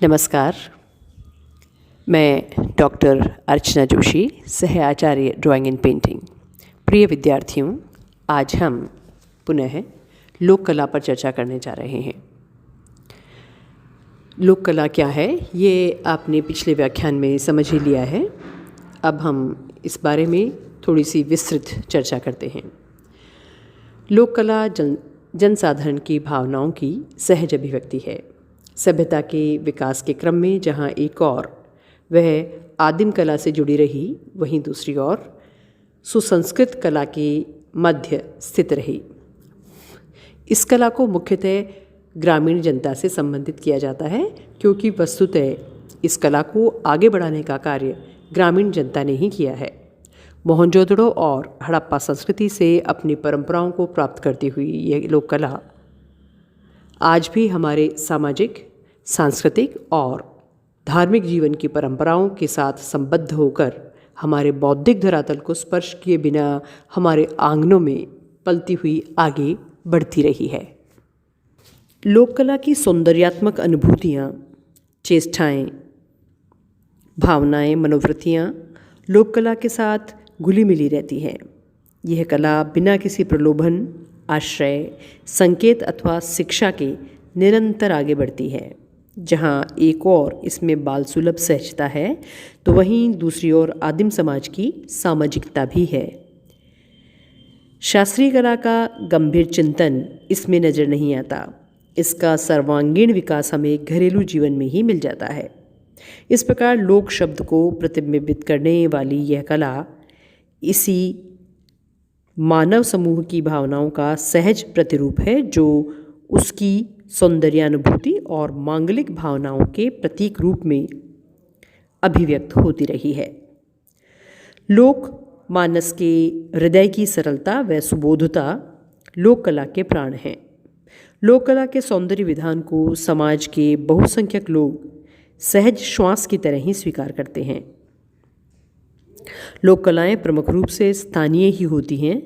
नमस्कार। मैं डॉक्टर अर्चना जोशी, सह आचार्य ड्राइंग एंड पेंटिंग। प्रिय विद्यार्थियों, आज हम पुनः लोक कला पर चर्चा करने जा रहे हैं। लोक कला क्या है, ये आपने पिछले व्याख्यान में समझ ही लिया है। अब हम इस बारे में थोड़ी सी विस्तृत चर्चा करते हैं। लोक कला जनसाधारण की भावनाओं की सहज अभिव्यक्ति है। सभ्यता के विकास के क्रम में जहाँ एक और वह आदिम कला से जुड़ी रही, वहीं दूसरी ओर सुसंस्कृत कला के मध्य स्थित रही। इस कला को मुख्यतः ग्रामीण जनता से संबंधित किया जाता है, क्योंकि वस्तुतः इस कला को आगे बढ़ाने का कार्य ग्रामीण जनता ने ही किया है। मोहनजोदड़ो और हड़प्पा संस्कृति से अपनी परंपराओं को प्राप्त करती हुई यह लोक कला आज भी हमारे सामाजिक, सांस्कृतिक और धार्मिक जीवन की परंपराओं के साथ संबद्ध होकर हमारे बौद्धिक धरातल को स्पर्श किए बिना हमारे आंगनों में पलती हुई आगे बढ़ती रही है। लोक कला की सौंदर्यात्मक अनुभूतियाँ, चेष्टाएँ, भावनाएँ, मनोवृत्तियाँ लोक कला के साथ घुली मिली रहती हैं। यह कला बिना किसी प्रलोभन, आश्रय, संकेत अथवा शिक्षा के निरंतर आगे बढ़ती है। जहाँ एक और इसमें बाल सुलभ सहजता है, तो वहीं दूसरी ओर आदिम समाज की सामाजिकता भी है। शास्त्रीय कला का गंभीर चिंतन इसमें नज़र नहीं आता। इसका सर्वांगीण विकास हमें घरेलू जीवन में ही मिल जाता है। इस प्रकार लोक शब्द को प्रतिबिंबित करने वाली यह कला इसी मानव समूह की भावनाओं का सहज प्रतिरूप है, जो उसकी सौंदर्यानुभूति और मांगलिक भावनाओं के प्रतीक रूप में अभिव्यक्त होती रही है। लोक मानस के हृदय की सरलता व सुबोधता लोक कला के प्राण हैं। लोक कला के सौंदर्य विधान को समाज के बहुसंख्यक लोग सहज श्वास की तरह ही स्वीकार करते हैं। लोक कलाएँ प्रमुख रूप से स्थानीय ही होती हैं।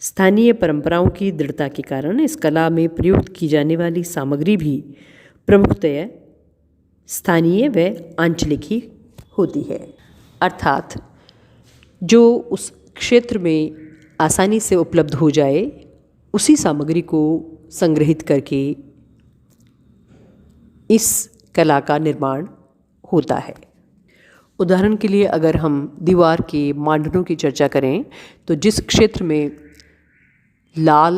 स्थानीय परंपराओं की दृढ़ता के कारण इस कला में प्रयुक्त की जाने वाली सामग्री भी प्रमुखतया स्थानीय व आंचलिक ही होती है। अर्थात जो उस क्षेत्र में आसानी से उपलब्ध हो जाए, उसी सामग्री को संग्रहित करके इस कला का निर्माण होता है। उदाहरण के लिए अगर हम दीवार के मांडनों की चर्चा करें, तो जिस क्षेत्र में लाल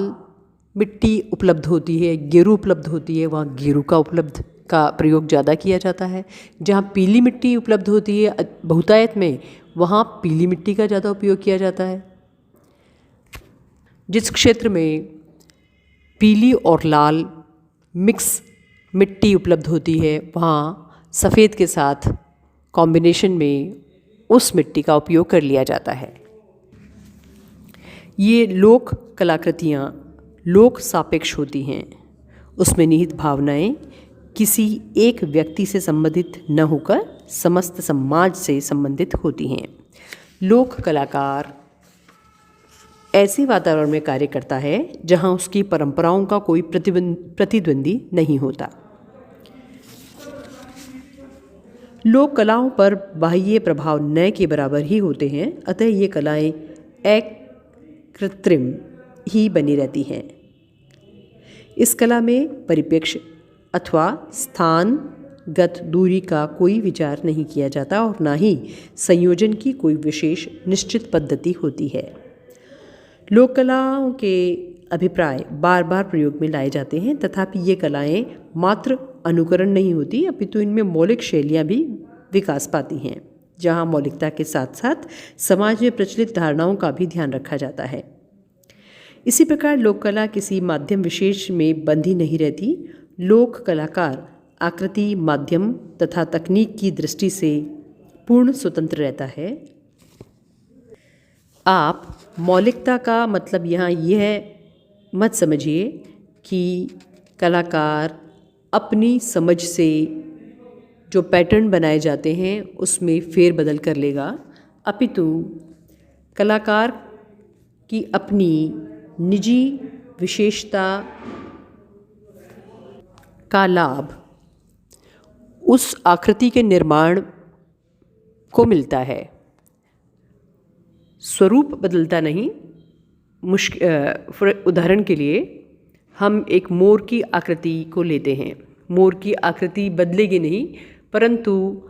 मिट्टी उपलब्ध होती है, गेरू उपलब्ध होती है, वहाँ गेरू का प्रयोग ज़्यादा किया जाता है। जहाँ पीली मिट्टी उपलब्ध होती है बहुतायत में, वहाँ पीली मिट्टी का ज़्यादा उपयोग किया जाता है। जिस क्षेत्र में पीली और लाल मिक्स मिट्टी उपलब्ध होती है, वहाँ सफ़ेद के साथ कॉम्बिनेशन में उस मिट्टी का उपयोग कर लिया जाता है। ये लोक कलाकृतियाँ लोक सापेक्ष होती हैं। उसमें निहित भावनाएं किसी एक व्यक्ति से संबंधित न होकर समस्त समाज से संबंधित होती हैं। लोक कलाकार ऐसे वातावरण में कार्य करता है जहां उसकी परंपराओं का कोई प्रतिद्वंदी नहीं होता। लोक कलाओं पर बाह्य प्रभाव न के बराबर ही होते हैं, अतः ये कलाएं अकृत्रिम ही बनी रहती हैं। इस कला में परिप्रेक्ष्य अथवा स्थानगत दूरी का कोई विचार नहीं किया जाता और ना ही संयोजन की कोई विशेष निश्चित पद्धति होती है। लोक कलाओं के अभिप्राय बार बार प्रयोग में लाए जाते हैं, तथापि ये कलाएं मात्र अनुकरण नहीं होती, अपितु इनमें मौलिक शैलियाँ भी विकास पाती हैं, जहाँ मौलिकता के साथ साथ समाज में प्रचलित धारणाओं का भी ध्यान रखा जाता है। इसी प्रकार लोक कला किसी माध्यम विशेष में बंधी नहीं रहती। लोक कलाकार आकृति, माध्यम तथा तकनीक की दृष्टि से पूर्ण स्वतंत्र रहता है। आप मौलिकता का मतलब यहाँ यह मत समझिए कि कलाकार अपनी समझ से जो पैटर्न बनाए जाते हैं उसमें फेरबदल कर लेगा, अपितु कलाकार की अपनी निजी विशेषता का लाभ उस आकृति के निर्माण को मिलता है। स्वरूप बदलता नहीं। उदाहरण के लिए हम एक मोर की आकृति को लेते हैं। मोर की आकृति बदलेगी नहीं, परंतु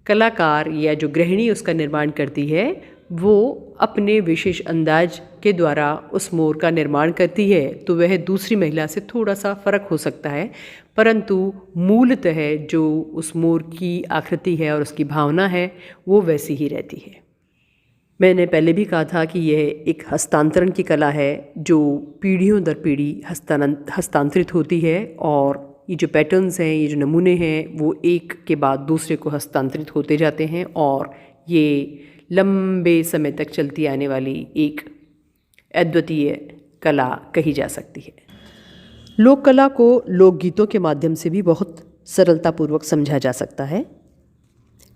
कलाकार या जो गृहिणी उसका निर्माण करती है वो अपने विशेष अंदाज के द्वारा उस मोर का निर्माण करती है। तो वह दूसरी महिला से थोड़ा सा फ़र्क हो सकता है, परंतु मूलतः जो उस मोर की आकृति है और उसकी भावना है वो वैसी ही रहती है। मैंने पहले भी कहा था कि यह एक हस्तांतरण की कला है जो पीढ़ियों दर पीढ़ी हस्तांतरित होती है, और ये जो पैटर्न्स हैं, ये जो नमूने हैं, वो एक के बाद दूसरे को हस्तांतरित होते जाते हैं और ये लंबे समय तक चलती आने वाली एक अद्वितीय कला कही जा सकती है। लोक कला को लोकगीतों के माध्यम से भी बहुत सरलतापूर्वक समझा जा सकता है,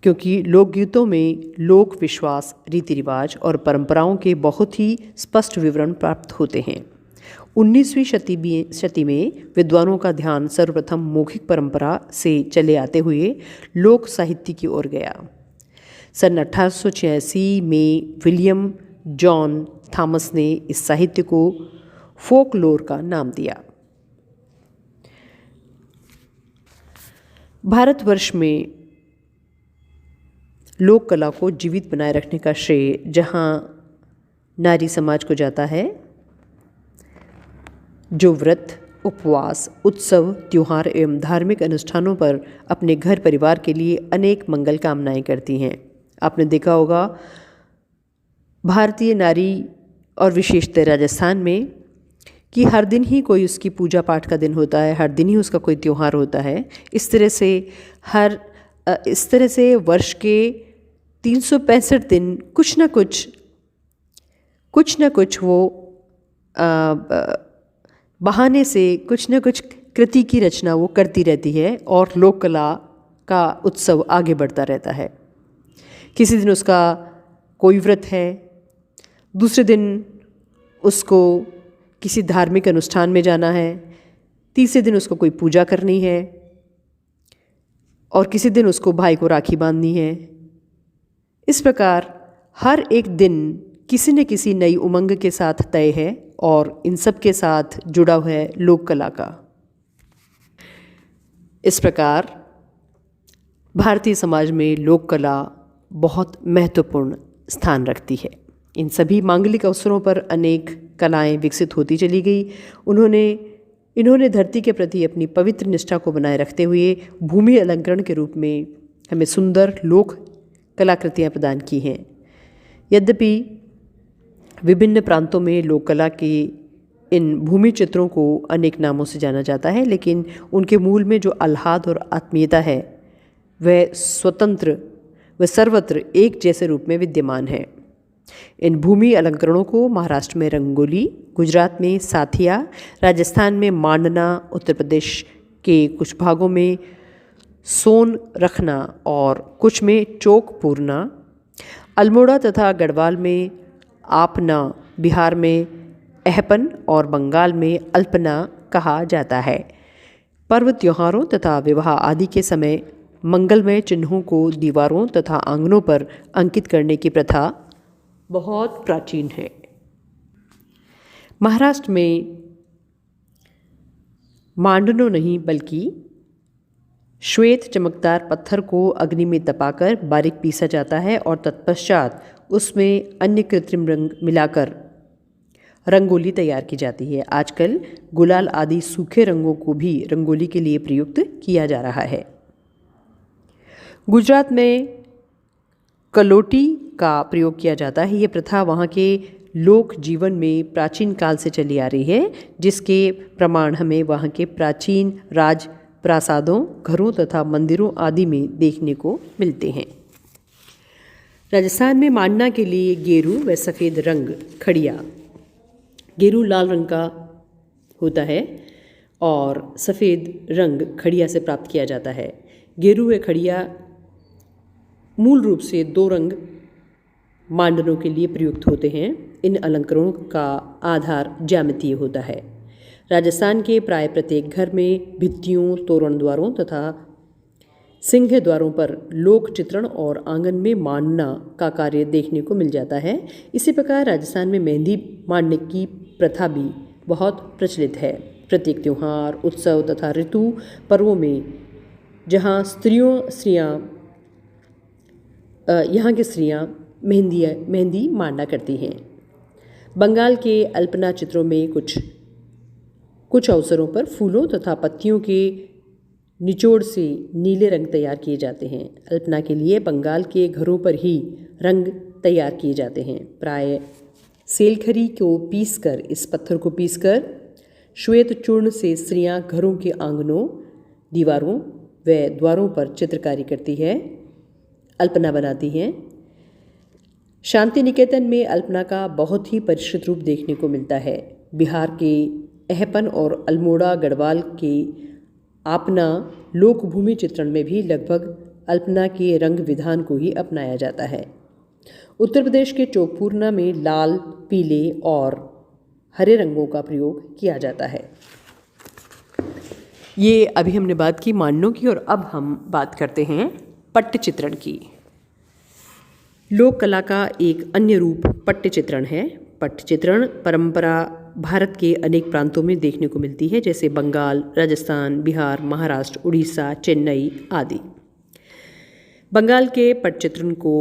क्योंकि लोकगीतों में लोक विश्वास, रीति रिवाज और परंपराओं के बहुत ही स्पष्ट विवरण प्राप्त होते हैं। 19वीं शती में विद्वानों का ध्यान सर्वप्रथम मौखिक परंपरा से चले आते हुए लोक साहित्य की ओर गया। सन 1886 में विलियम जॉन थॉमस ने इस साहित्य को फोकलोर का नाम दिया। भारतवर्ष में लोक कला को जीवित बनाए रखने का श्रेय जहाँ नारी समाज को जाता है, जो व्रत, उपवास, उत्सव, त्योहार एवं धार्मिक अनुष्ठानों पर अपने घर परिवार के लिए अनेक मंगल कामनाएं करती हैं। आपने देखा होगा भारतीय नारी और विशेषतः राजस्थान में कि हर दिन ही कोई उसकी पूजा पाठ का दिन होता है, हर दिन ही उसका कोई त्यौहार होता है। इस तरह से वर्ष के 365 दिन कुछ न कुछ वो बहाने से कुछ न कुछ कृति की रचना वो करती रहती है और लोक कला का उत्सव आगे बढ़ता रहता है। किसी दिन उसका कोई व्रत है, दूसरे दिन उसको किसी धार्मिक अनुष्ठान में जाना है, तीसरे दिन उसको कोई पूजा करनी है और किसी दिन उसको भाई को राखी बांधनी है। इस प्रकार हर एक दिन किसी न किसी नई उमंग के साथ तय है और इन सब के साथ जुड़ा हुआ है लोक कला का। इस प्रकार भारतीय समाज में लोक कला बहुत महत्वपूर्ण स्थान रखती है। इन सभी मांगलिक अवसरों पर अनेक कलाएं विकसित होती चली गई। इन्होंने धरती के प्रति अपनी पवित्र निष्ठा को बनाए रखते हुए भूमि अलंकरण के रूप में हमें सुंदर लोक कलाकृतियाँ प्रदान की हैं। यद्यपि विभिन्न प्रांतों में लोक कला के इन भूमि चित्रों को अनेक नामों से जाना जाता है, लेकिन उनके मूल में जो आह्लाद और आत्मीयता है वह सर्वत्र एक जैसे रूप में विद्यमान है। इन भूमि अलंकरणों को महाराष्ट्र में रंगोली, गुजरात में साथिया, राजस्थान में मांडना, उत्तर प्रदेश के कुछ भागों में सोन रखना और कुछ में चौक पूरना, अल्मोड़ा तथा गढ़वाल में आपना, बिहार में अहपन और बंगाल में अल्पना कहा जाता है। पर्व, त्योहारों तथा विवाह आदि के समय मंगलमय चिन्हों को दीवारों तथा आंगनों पर अंकित करने की प्रथा बहुत प्राचीन है। महाराष्ट्र में मांडनो नहीं बल्कि श्वेत चमकदार पत्थर को अग्नि में तपाकर बारीक पीसा जाता है और तत्पश्चात उसमें अन्य कृत्रिम रंग मिलाकर रंगोली तैयार की जाती है। आजकल गुलाल आदि सूखे रंगों को भी रंगोली के लिए प्रयुक्त किया जा रहा है। गुजरात में कलोटी का प्रयोग किया जाता है। ये प्रथा वहाँ के लोक जीवन में प्राचीन काल से चली आ रही है, जिसके प्रमाण हमें वहाँ के प्राचीन राज प्रासादों, घरों तथा मंदिरों आदि में देखने को मिलते हैं। राजस्थान में मांडना के लिए गेरू व सफ़ेद रंग खड़िया, गेरू लाल रंग का होता है और सफ़ेद रंग खड़िया से प्राप्त किया जाता है। गेरू व खड़िया मूल रूप से दो रंग मांडनों के लिए प्रयुक्त होते हैं। इन अलंकरणों का आधार ज्यामितीय होता है। राजस्थान के प्राय प्रत्येक घर में भित्तियों, तोरण द्वारों तथा सिंह द्वारों पर लोक चित्रण और आंगन में मांडना का कार्य देखने को मिल जाता है। इसी प्रकार राजस्थान में मेहंदी मांडने की प्रथा भी बहुत प्रचलित है। प्रत्येक त्योहार, उत्सव तथा ऋतु पर्वों में जहाँ यहाँ की स्त्रियाँ मेहंदी मांडना करती हैं। बंगाल के अल्पना चित्रों में कुछ अवसरों पर फूलों तथा पत्तियों के निचोड़ से नीले रंग तैयार किए जाते हैं। अल्पना के लिए बंगाल के घरों पर ही रंग तैयार किए जाते हैं। प्राय सेलखरी इस पत्थर को पीसकर श्वेत चूर्ण से स्त्रियां घरों के आंगनों, दीवारों व द्वारों पर चित्रकारी करती है, अल्पना बनाती हैं। शांति निकेतन में अल्पना का बहुत ही परिष्कृत रूप देखने को मिलता है। बिहार के अहपन और अल्मोड़ा गढ़वाल के आपना लोकभूमि चित्रण में भी लगभग अल्पना के रंग विधान को ही अपनाया जाता है। उत्तर प्रदेश के चौकपूरना में लाल, पीले और हरे रंगों का प्रयोग किया जाता है। ये अभी हमने बात की मांडनों की, और अब हम बात करते हैं पट्ट चित्रण की। लोक कला का एक अन्य रूप पट्ट चित्रण है। पट्ट चित्रण परंपरा भारत के अनेक प्रांतों में देखने को मिलती है, जैसे बंगाल, राजस्थान, बिहार, महाराष्ट्र, उड़ीसा, चेन्नई आदि। बंगाल के पट्ट चित्रण को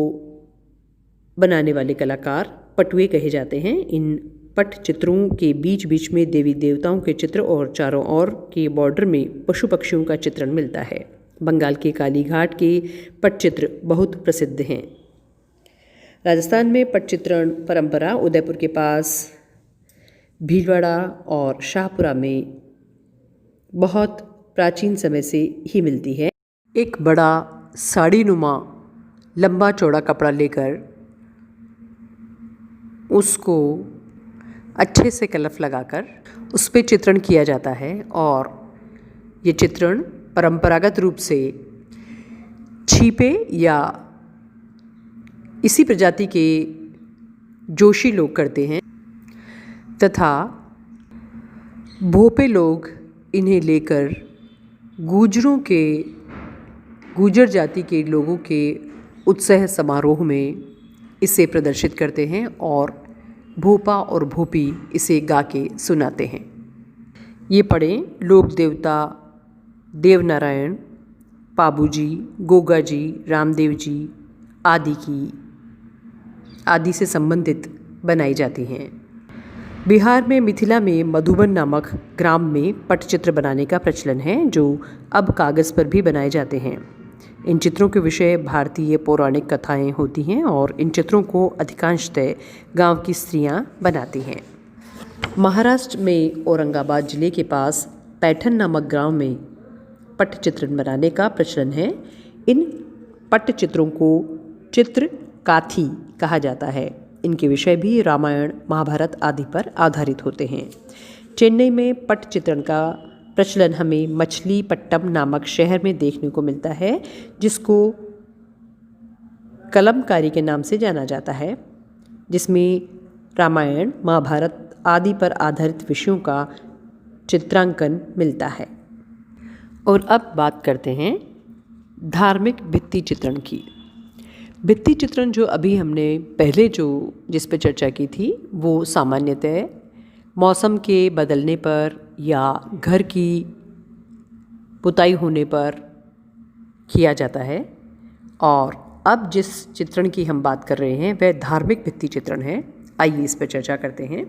बनाने वाले कलाकार पटुए कहे जाते हैं। इन पट्ट चित्रों के बीच बीच में देवी देवताओं के चित्र और चारों ओर के बॉर्डर में पशु पक्षियों का चित्रण मिलता है। बंगाल के कालीघाट के पट्ट चित्र बहुत प्रसिद्ध हैं। राजस्थान में पट्ट चित्रण परंपरा उदयपुर के पास भीलवाड़ा और शाहपुरा में बहुत प्राचीन समय से ही मिलती है। एक बड़ा साड़ी नुमा लंबा चौड़ा कपड़ा लेकर उसको अच्छे से कलफ लगाकर उस पर चित्रण किया जाता है, और ये चित्रण परंपरागत रूप से छिपे या इसी प्रजाति के जोशी लोग करते हैं, तथा भोपे लोग इन्हें लेकर गुर्जर जाति के लोगों के उत्सव समारोह में इसे प्रदर्शित करते हैं, और भोपा और भोपी इसे गा के सुनाते हैं। ये पढ़ें लोक देवता देवनारायण, पाबूजी, गोगाजी, रामदेव जी आदि से संबंधित बनाई जाती हैं। बिहार में मिथिला में मधुबन नामक ग्राम में पट्टचित्र बनाने का प्रचलन है, जो अब कागज़ पर भी बनाए जाते हैं। इन चित्रों के विषय भारतीय पौराणिक कथाएं होती हैं, और इन चित्रों को अधिकांशतः गांव की स्त्रियां बनाती हैं। महाराष्ट्र में औरंगाबाद जिले के पास पैठन नामक गांव में पट्टचित्र बनाने का प्रचलन है। इन पट्टचित्रों को चित्रकाथी कहा जाता है। इनके विषय भी रामायण, महाभारत आदि पर आधारित होते हैं। चेन्नई में पट्ट चित्रण का प्रचलन हमें मछलीपट्टम नामक शहर में देखने को मिलता है, जिसको कलमकारी के नाम से जाना जाता है, जिसमें रामायण, महाभारत आदि पर आधारित विषयों का चित्रांकन मिलता है। और अब बात करते हैं धार्मिक भित्ति चित्रण की। भित्ति चित्रण जो अभी हमने पहले जिस पर चर्चा की थी, वो सामान्यतः मौसम के बदलने पर या घर की पुताई होने पर किया जाता है। और अब जिस चित्रण की हम बात कर रहे हैं वह धार्मिक भित्ति चित्रण है। आइए इस पर चर्चा करते हैं।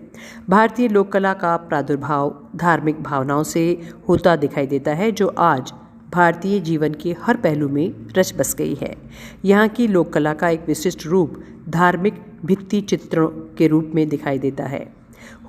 भारतीय लोक कला का प्रादुर्भाव धार्मिक भावनाओं से होता दिखाई देता है, जो आज भारतीय जीवन के हर पहलू में रच बस गई है। यहाँ की लोक कला का एक विशिष्ट रूप धार्मिक भित्ति चित्रों के रूप में दिखाई देता है।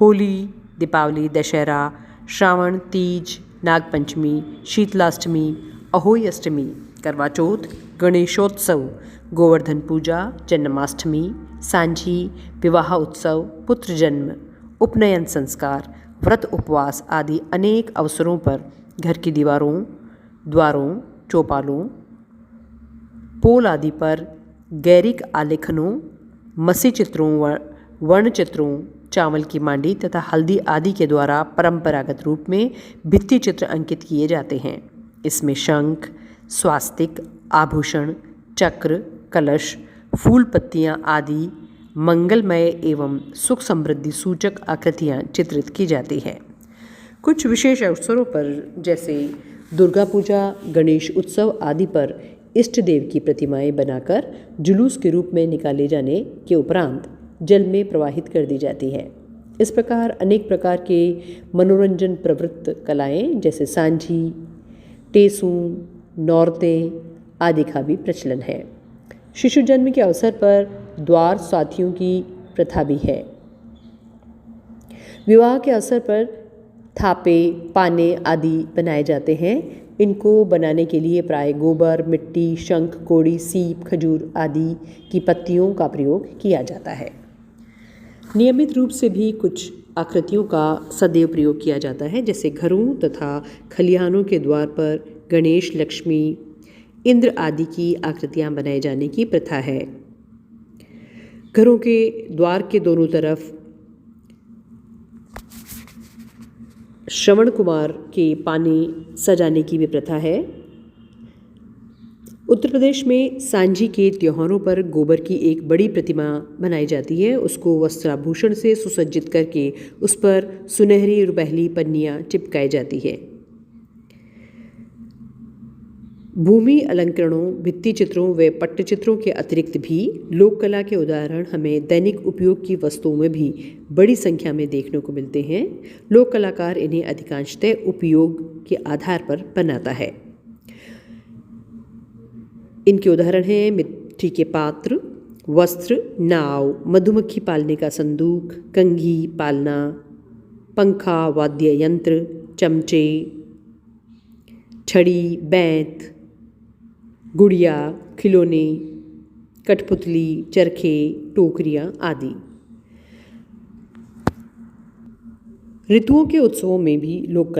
होली, दीपावली, दशहरा, श्रावण, तीज, नागपंचमी, शीतलाष्टमी, अहोई अष्टमी, करवा चौथ, गणेशोत्सव, गोवर्धन पूजा, जन्माष्टमी, सांझी, विवाह उत्सव, पुत्र जन्म, उपनयन संस्कार, व्रत उपवास आदि अनेक अवसरों पर घर की दीवारों, द्वारों, चौपालों, पोल आदि पर गैरिक आलेखनों, मसी चित्रों, वर्ण चित्रों, चावल की मांडी तथा हल्दी आदि के द्वारा परंपरागत रूप में भित्ति चित्र अंकित किए जाते हैं। इसमें शंख, स्वास्तिक, आभूषण, चक्र, कलश, फूल पत्तियाँ आदि मंगलमय एवं सुख समृद्धि सूचक आकृतियाँ चित्रित की जाती है। कुछ विशेष अवसरों पर जैसे दुर्गा पूजा, गणेश उत्सव आदि पर इष्ट देव की प्रतिमाएं बनाकर जुलूस के रूप में निकाले जाने के उपरांत जल में प्रवाहित कर दी जाती है। इस प्रकार अनेक प्रकार के मनोरंजन प्रवृत्त कलाएं जैसे सांझी, टेसू, नौरतें आदि का भी प्रचलन है। शिशु जन्म के अवसर पर द्वार साथियों की प्रथा भी है। विवाह के अवसर पर थापे, पाने आदि बनाए जाते हैं। इनको बनाने के लिए प्राय गोबर, मिट्टी, शंख, कोड़ी, सीप, खजूर आदि की पत्तियों का प्रयोग किया जाता है। नियमित रूप से भी कुछ आकृतियों का सदैव प्रयोग किया जाता है, जैसे घरों तथा खलिहानों के द्वार पर गणेश, लक्ष्मी, इंद्र आदि की आकृतियां बनाए जाने की प्रथा है। घरों के द्वार के दोनों तरफ श्रवण कुमार के पाने सजाने की भी प्रथा है। उत्तर प्रदेश में सांझी के त्योहारों पर गोबर की एक बड़ी प्रतिमा बनाई जाती है। उसको वस्त्राभूषण से सुसज्जित करके उस पर सुनहरी रुपहली पन्नियाँ चिपकाई जाती है। भूमि अलंकरणों, भित्ति चित्रों व पट्टचित्रों के अतिरिक्त भी लोक कला के उदाहरण हमें दैनिक उपयोग की वस्तुओं में भी बड़ी संख्या में देखने को मिलते हैं। लोक कलाकार इन्हें अधिकांशतः उपयोग के आधार पर बनाता है। इनके उदाहरण हैं मिट्टी के पात्र, वस्त्र, नाव, मधुमक्खी पालने का संदूक, कंघी पालना, पंखा, वाद्य यंत्र, चमचे, छड़ी, बैंत, गुड़िया, खिलौने, कठपुतली, चरखे, टोकरियाँ आदि। ऋतुओं के उत्सवों में भी लोक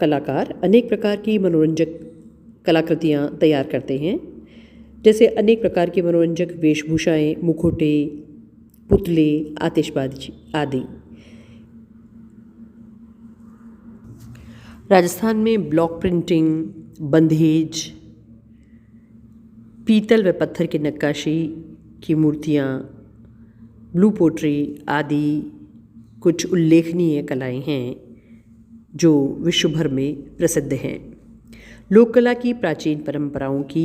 कलाकार अनेक प्रकार की मनोरंजक कलाकृतियाँ तैयार करते हैं, जैसे अनेक प्रकार की मनोरंजक वेशभूषाएं, मुखौटे, पुतले, आतिशबाजी आदि। राजस्थान में ब्लॉक प्रिंटिंग, बंधेज, पीतल व पत्थर की नक्काशी की मूर्तियाँ, ब्लू पोट्री आदि कुछ उल्लेखनीय कलाएं हैं जो विश्व भर में प्रसिद्ध हैं। लोक कला की प्राचीन परंपराओं की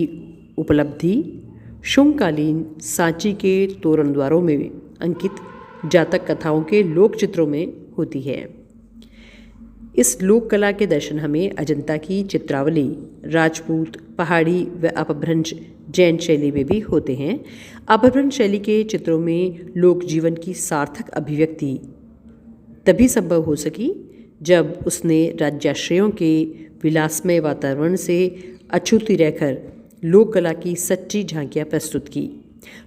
उपलब्धि शुंगकालीन सांची के तोरण द्वारों में अंकित जातक कथाओं के लोक चित्रों में होती है। इस लोक कला के दर्शन हमें अजंता की चित्रावली, राजपूत, पहाड़ी व अपभ्रंश जैन शैली में भी होते हैं। अपभ्रंश शैली के चित्रों में लोक जीवन की सार्थक अभिव्यक्ति तभी संभव हो सकी जब उसने राज्याश्रयों के विलासमय वातावरण से अछूती रहकर लोक कला की सच्ची झांकियाँ प्रस्तुत की।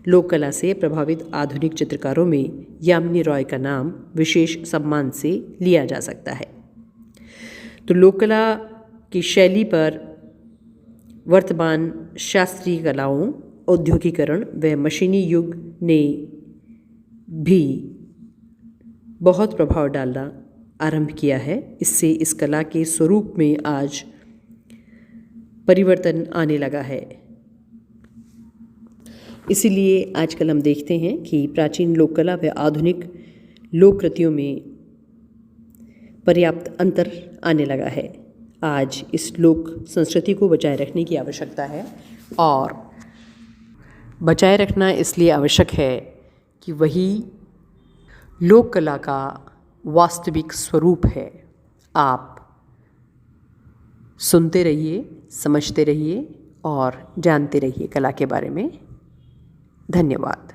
लोक कला से प्रभावित आधुनिक चित्रकारों में यामिनी रॉय का नाम विशेष सम्मान से लिया जा सकता है। तो लोक कला की शैली पर वर्तमान शास्त्रीय कलाओं, औद्योगिकरण व मशीनी युग ने भी बहुत प्रभाव डालना आरंभ किया है। इससे इस कला के स्वरूप में आज परिवर्तन आने लगा है। इसीलिए आजकल हम देखते हैं कि प्राचीन लोक कला व आधुनिक लोक कृतियों में पर्याप्त अंतर आने लगा है। आज इस लोक संस्कृति को बचाए रखने की आवश्यकता है और बचाए रखना इसलिए आवश्यक है कि वही लोक कला का वास्तविक स्वरूप है। आप सुनते रहिए, समझते रहिए और जानते रहिए कला के बारे में। धन्यवाद।